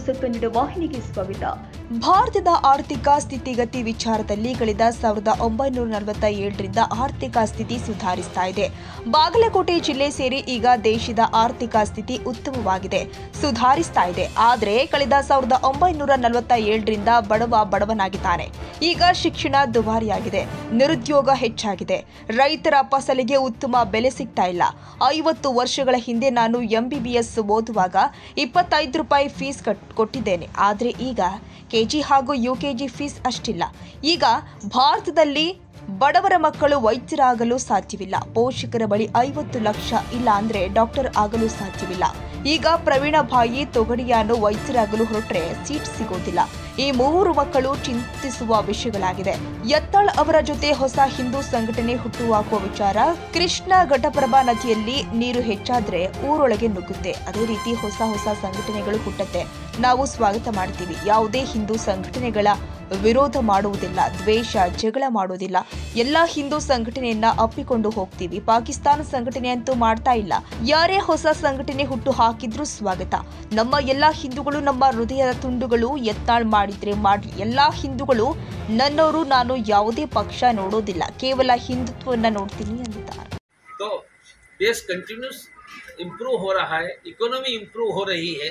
News Kannada ವಾಹಿನಿಗೆ ಸ್ವಾಗತ. ಭಾರತದ ಆರ್ಥಿಕ ಸ್ಥಿತಿಗತಿ ವಿಚಾರದಲ್ಲಿ ಕಳೆದ 1947ರಿಂದ ಆರ್ಥಿಕ ಸ್ಥಿತಿ ಸುಧಾರಿಸ್ತಾ ಇದೆ. ಬಾಗಲಕೋಟೆ ಜಿಲ್ಲೆ ಸೇರಿ ಈಗ ದೇಶದ ಆರ್ಥಿಕ ಸ್ಥಿತಿ ಉತ್ತಮವಾಗಿದೆ, ಸುಧಾರಿಸ್ತಾ ಇದೆ. ಆದರೆ ಕಳೆದ 1947ರಿಂದ ಬಡವನಾಗಿದ್ದಾನೆ. ಈಗ ಶಿಕ್ಷಣ ದುಬಾರಿಯಾಗಿದೆ, ನಿರುದ್ಯೋಗ ಹೆಚ್ಚಾಗಿದೆ, ರೈತರ ಫಸಲಿಗೆ ಉತ್ತಮ ಬೆಲೆ ಸಿಗ್ತಾ ಇಲ್ಲ. 50 ವರ್ಷಗಳ ಹಿಂದೆ ನಾನು MBBS ಓದುವಾಗ 25 ರೂಪಾಯಿ ಫೀಸ್ ಕೊಟ್ಟಿದ್ದೇನೆ. ಆದರೆ ಈಗ KG ಹಾಗೂ UKG ಫೀಸ್ ಅಷ್ಟಿಲ್ಲ. ಈಗ ಭಾರತದಲ್ಲಿ ಬಡವರ ಮಕ್ಕಳು ವೈದ್ಯರಾಗಲು ಸಾಧ್ಯವಿಲ್ಲ. ಪೋಷಕರ ಬಳಿ 50 ಲಕ್ಷ ಇಲ್ಲ ಅಂದ್ರೆ ಡಾಕ್ಟರ್ ಆಗಲು ಸಾಧ್ಯವಿಲ್ಲ. ಈಗ ಪ್ರವೀಣ ಭಾಯಿ ತೊಗಡಿಯಾನು ವೈದ್ಯರಾಗಲು ಹೊರಟ್ರೆ ಸೀಟ್ ಸಿಗೋದಿಲ್ಲ. ಈ 3 ಮಕ್ಕಳು ಚಿಂತಿಸುವ ವಿಷಯಗಳಾಗಿದೆ. ಯತ್ನಾಳ್ ಅವರ ಜೊತೆ ಹೊಸ ಹಿಂದೂ ಸಂಘಟನೆ ಹುಟ್ಟುಹಾಕುವ ವಿಚಾರ. ಕೃಷ್ಣಾ ಘಟಪ್ರಭಾ ನದಿಯಲ್ಲಿ ನೀರು ಹೆಚ್ಚಾದ್ರೆ ಊರೊಳಗೆ ನುಗ್ಗುತ್ತೆ. ಅದೇ ರೀತಿ ಹೊಸ ಸಂಘಟನೆಗಳು ಹುಟ್ಟುತ್ತೆ. ನಾವು ಸ್ವಾಗತ ಮಾಡ್ತೀವಿ. ಯಾವುದೇ ಹಿಂದೂ ಸಂಘಟನೆಗಳ ವಿರೋಧ ಮಾಡುವುದಿಲ್ಲ, ದ್ವೇಷ ಜಗಳ ಮಾಡುವುದಿಲ್ಲ. ಎಲ್ಲಾ ಹಿಂದೂ ಸಂಘಟನೆಯನ್ನ ಅಪ್ಪಿಕೊಂಡು ಹೋಗ್ತೀವಿ. ಪಾಕಿಸ್ತಾನ ಸಂಘಟನೆ ಅಂತೂ ಮಾಡ್ತಾ ಇಲ್ಲ. ಯಾರೇ ಹೊಸ ಸಂಘಟನೆ ಹುಟ್ಟು ಹಾಕಿದ್ರು ಸ್ವಾಗತ. ನಮ್ಮ ಎಲ್ಲಾ ಹಿಂದೂಗಳು ನಮ್ಮ ಹೃದಯದ ತುಂಡುಗಳು. ಯತ್ನಾಳ್ ಮಾಡಿದ್ರೆ ಮಾಡ್ಲಿ. ಎಲ್ಲಾ ಹಿಂದೂಗಳು ನನ್ನವರು. ನಾನು ಯಾವುದೇ ಪಕ್ಷ ನೋಡೋದಿಲ್ಲ, ಕೇವಲ ಹಿಂದುತ್ವವನ್ನ ನೋಡ್ತೀನಿ ಅಂದಿದ್ದಾರೆ. तो देश कंटिन्यूस इम्प्रूव हो रहा है, इकोनॉमी इम्प्रूव हो रही है,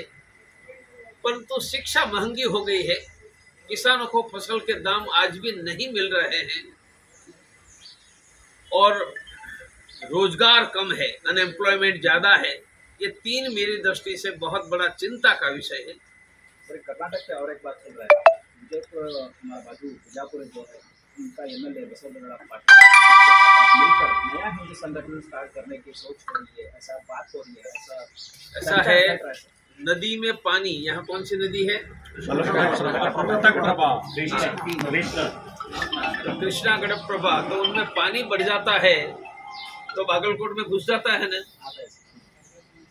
परंतु शिक्षा महंगी हो गई है. किसानों को फसल के दाम आज भी नहीं मिल रहे हैं और रोजगार कम है, अनएम्प्लॉयमेंट ज़्यादा है. ये 3 मेरी दृष्टि से बहुत बड़ा चिंता का विषय है. कर्नाटक से और एक बात चल रहा है. विजयपुर बाजू बीजापुर जो है उनका MLA बसवगढ़ पाटिल मिलकर नया हिंदू संगठन स्टार्ट करने की सोच हो रही है, ऐसा बात हो रही है. ऐसा है. नदी में पानी, यहाँ कौन सी नदी है? कृष्णा घटप्रभा. तो उनमें पानी बढ़ जाता है तो बागलकोट में घुस जाता है ना.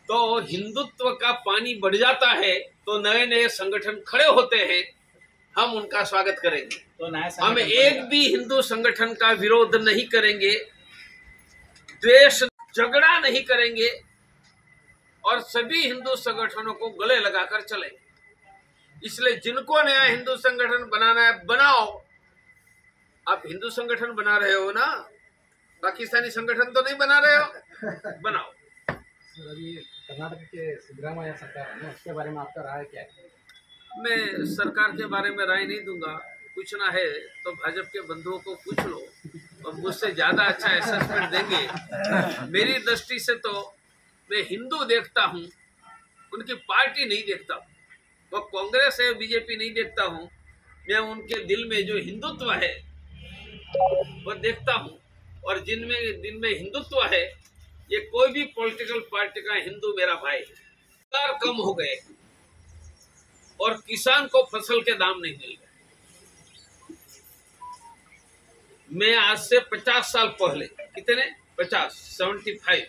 तो हिंदुत्व का पानी बढ़ जाता है तो नए संगठन खड़े होते हैं. हम उनका स्वागत करेंगे. तो हम एक भी हिंदू संगठन का विरोध नहीं करेंगे, द्वेष झगड़ा नहीं करेंगे और सभी हिंदू संगठनों को गले लगाकर चलेंगे. इसलिए जिनको नया हिंदू संगठन बनाना है बनाओ. आप हिंदू संगठन बना रहे हो ना, पाकिस्तानी संगठन तो नहीं बना रहे हो. बनाओ. अभी कर्नाटक के सिद्धरामैया सरकार है, उसके बारे में आपका राय क्या है? मैं सरकार के बारे में राय नहीं दूंगा. पूछना है तो भाजपा के बंधुओं को पूछ लो और मुझसे ज्यादा अच्छा असेसमेंट देंगे. मेरी दृष्टि से तो मैं हिंदू देखता हूँ, उनकी पार्टी नहीं देखता हूँ. वो कांग्रेस है, बीजेपी नहीं देखता हूँ. मैं उनके दिल में जो हिंदुत्व है वो देखता हूँ. और दिन में हिंदुत्व है, ये कोई भी पॉलिटिकल पार्टी का हिंदू मेरा भाई है. रोजगार कम हो गए और किसान को फसल के दाम नहीं मिल रहे. मैं आज से 50 साल पहले, कितने 75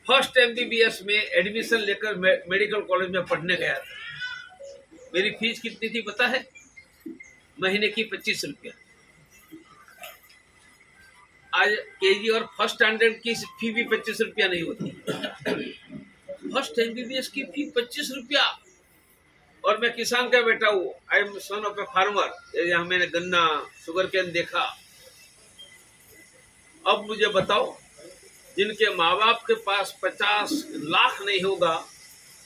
फर्स्ट MBBS में एडमिशन लेकर मेडिकल कॉलेज में पढ़ने गया था. मेरी फीस कितनी थी पता है? महीने की 25 रुपया. आज KG और फर्स्ट स्टैंडर्ड की फी भी 25 रुपया नहीं होती. फर्स्ट MBBS की फी 25 रुपया. और मैं किसान का बेटा हूँ. I am son of a farmer. यहाँ मैंने गन्ना, शुगर केन देखा. अब मुझे बताओ, जिनके माँ बाप के पास 50 लाख नहीं होगा,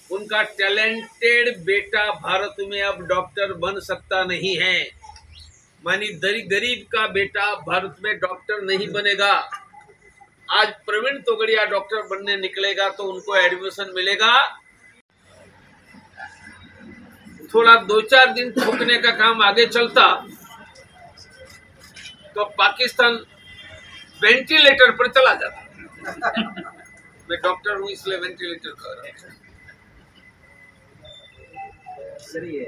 उनका टैलेंटेड बेटा भारत में अब डॉक्टर बन सकता नहीं है. मानी गरीब का बेटा भारत में डॉक्टर नहीं बनेगा. आज प्रवीण तोगड़िया डॉक्टर बनने निकलेगा तो उनको एडमिशन मिलेगा. थोड़ा 2-4 दिन ठोकने का काम आगे चलता तो पाकिस्तान वेंटिलेटर पर चला जाता. मैं डॉक्टर हूँ इसलिए वेंटिलेटर कर रहा हूँ. सर, ये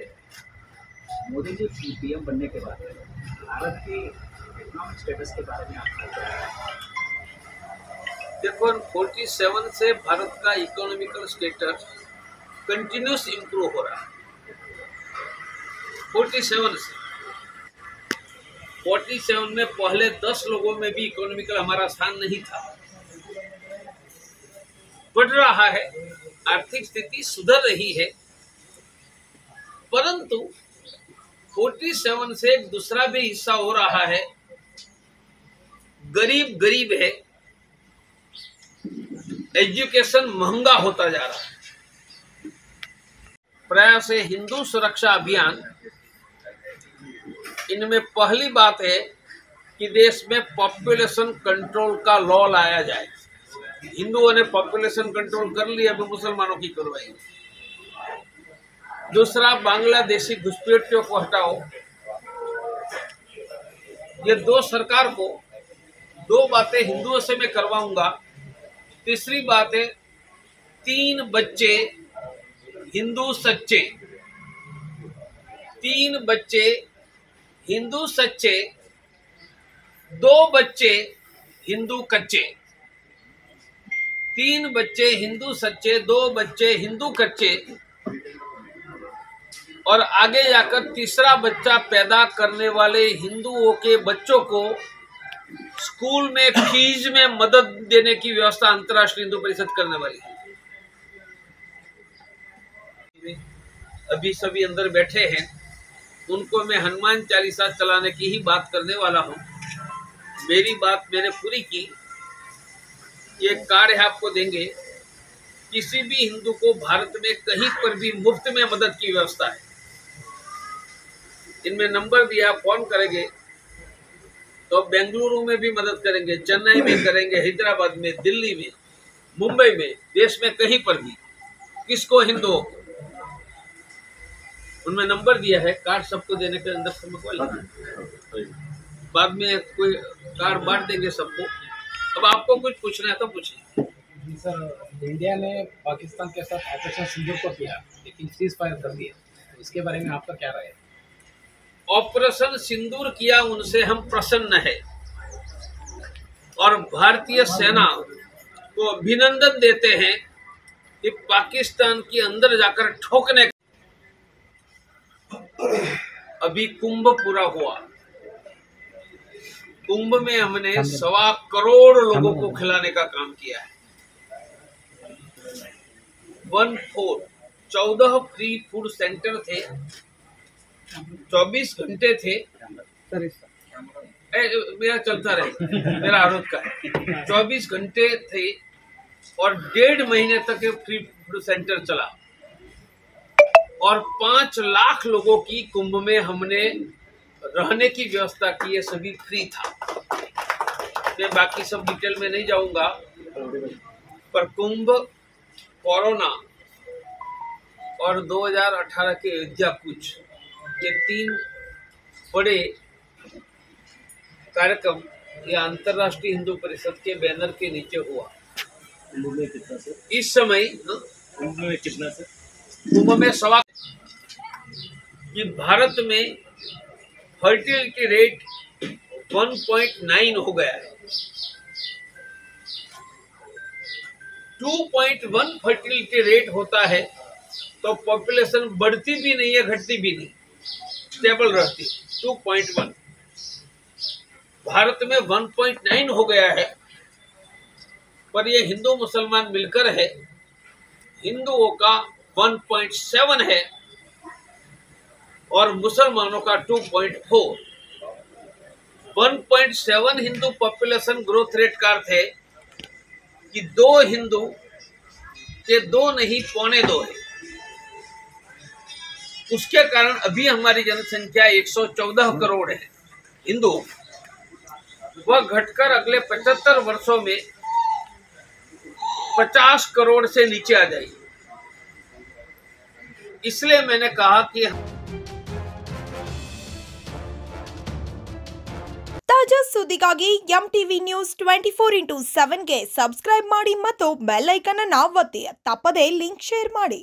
मोदी जी PM बनने के बाद भारत की इकोनॉमिक स्टेटस के बारे में आपको क्या है? देखो, 47 से भारत का इकोनॉमिकल स्टेटस कंटिन्यूस इम्प्रूव हो रहा है. 47 में पहले 10 लोगों में भी इकोनॉमिकल हमारा स्थान नहीं था. बढ़ रहा है, आर्थिक स्थिति सुधर रही है. परंतु 47 से एक दूसरा भी हिस्सा हो रहा है, गरीब गरीब है, एजुकेशन महंगा होता जा रहा है। प्रयास है हिंदू सुरक्षा अभियान, इनमें पहली बात है कि देश में पॉपुलेशन कंट्रोल का लॉ लाया जाए। हिंदुओं ने पॉपुलेशन कंट्रोल कर लिया, अभी मुसलमानों की करवाएंगे। दूसरा, बांग्लादेशी घुसपैठियों को हटाओ। ये दो सरकार को, दो बातें हिंदुओं से मैं करवाऊंगा। तीसरी बात है 3 बच्चे हिंदू सच्चे, 3 बच्चे हिंदू सच्चे, 2 बच्चे हिंदू कच्चे। 3 बच्चे हिंदू सच्चे, 2 बच्चे हिंदू कच्चे, और आगे जाकर तीसरा बच्चा पैदा करने वाले हिंदुओं के बच्चों को स्कूल में फीस में मदद देने की व्यवस्था अंतर्राष्ट्रीय हिंदू परिषद करने वाली है। अभी सभी अंदर बैठे हैं, उनको मैं हनुमान चालीसा चलाने की ही बात करने वाला हूं। मेरी बात मैंने पूरी की। ये कार्ड है, आपको देंगे। किसी भी हिंदू को भारत में कहीं पर भी मुफ्त में मदद की व्यवस्था है। इनमें नंबर दिया, फोन करेंगे तो बेंगलुरु में भी मदद करेंगे, चेन्नई में करेंगे, हैदराबाद में, दिल्ली में, मुंबई में, देश में कहीं पर भी किसको हिंदुओं को, उनमें नंबर दिया है। कार्ड सबको देने के अंदर बाद में कोई कार्ड बांट देंगे सबको। अब आपको कुछ पूछना है तो पूछिए। सर, इंडिया ने पाकिस्तान के साथ ऑपरेशन सिंदूर को किया, लेकिन सीज फायर कर दिया, तो इसके बारे में आपका क्या राय है? ऑपरेशन सिंदूर किया, उनसे हम प्रसन्न है और भारतीय सेना को अभिनंदन देते हैं कि पाकिस्तान के अंदर जाकर ठोकने। अभी कुंभ पूरा हुआ, कुंभ में हमने 1.25 करोड़ लोगों को खिलाने का काम किया है। 14 फ्री फूड सेंटर थे, 24 घंटे थे। मेरा चलता रहे, मेरा आरोप का 24 घंटे थे और 1.5 महीने तक फ्री फूड सेंटर चला और 5 लाख लोगों की कुंभ में हमने रहने की व्यवस्था की है, सभी फ्री था। मैं बाकी सब डिटेल में नहीं जाऊंगा, पर कुंभ, कोरोना और 2018 के अयोध्या कूच, ये 3 बड़े कार्यक्रम ये अंतर्राष्ट्रीय हिंदू परिषद के बैनर के नीचे हुआ। इस समय कुंभ में कितना से? कुंभ में सवा कि भारत में फर्टिलिटी रेट 1.9 हो गया है। 2.1 फर्टिलिटी रेट होता है तो पॉपुलेशन बढ़ती भी नहीं है, घटती भी नहीं, स्टेबल रहती। 2.1 भारत में 1.9 हो गया है, पर ये हिंदू मुसलमान मिलकर है। हिंदुओं का 1.7 है और मुसलमानों का 2.4। 1.7 हिंदू पॉपुलेशन ग्रोथ रेट का अर्थ है कि 2 हिंदू के 2 नहीं 2.25 है। उसके कारण अभी हमारी जनसंख्या 114 करोड़ है हिंदू, वह घटकर अगले 75 वर्षों में 50 करोड़ से नीचे आ जाएगी। इसलिए मैंने कहा कि ತಾಜಾ ಸುದ್ದಿಗಾಗಿ MTV ನ್ಯೂಸ್ 24/7 ಗೆ ಸಬ್ಸ್ಕ್ರೈಬ್ ಮಾಡಿ ಮತ್ತು ಬೆಲ್ ಐಕಾನ್ ಅನ್ನು ಒತ್ತಿ. ತಪ್ಪದೇ ಲಿಂಕ್ ಶೇರ್ ಮಾಡಿ.